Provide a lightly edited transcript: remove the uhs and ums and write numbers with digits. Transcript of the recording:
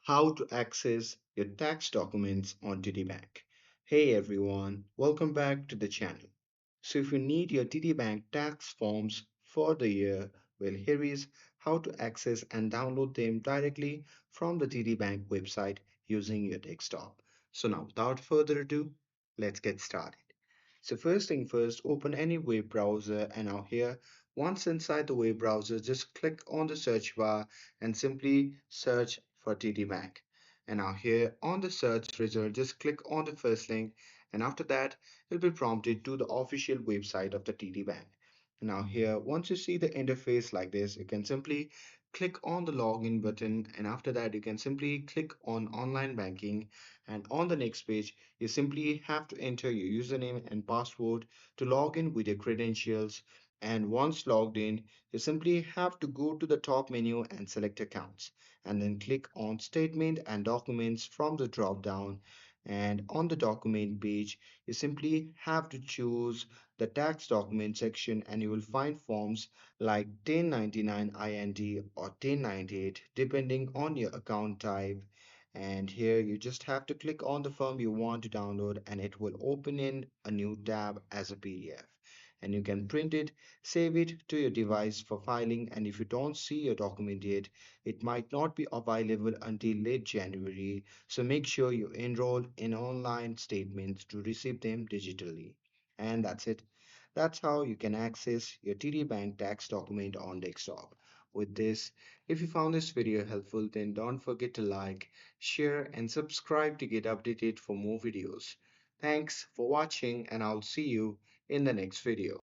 How to access your tax documents on TD Bank. Hey everyone, welcome back to the channel. So if you need your TD Bank tax forms for the year, well here is how to access and download them directly from the TD Bank website using your desktop. So now without further ado, let's get started. So first thing first, open any web browser and now here, once inside the web browser, just click on the search bar and simply search for TD Bank. And now here on the search result, just click on the first link and after that, you'll be prompted to the official website of the TD Bank. Now here, once you see the interface like this, you can simply click on the login button and after that you can simply click on online banking and on the next page you simply have to enter your username and password to log in with your credentials, and once logged in you simply have to go to the top menu and select accounts and then click on statement and documents from the drop down, and on the document page you simply have to choose the tax document section and you will find forms like 1099 IND or 1098 depending on your account type. And here you just have to click on the form you want to download and it will open in a new tab as a PDF. And you can print it, save it to your device for filing, and if you don't see your document yet, it might not be available until late January. So make sure you enroll in online statements to receive them digitally. And that's it. That's how you can access your TD Bank tax document on desktop. With this, if you found this video helpful, then don't forget to like, share, and subscribe to get updated for more videos. Thanks for watching, and I'll see you in the next video.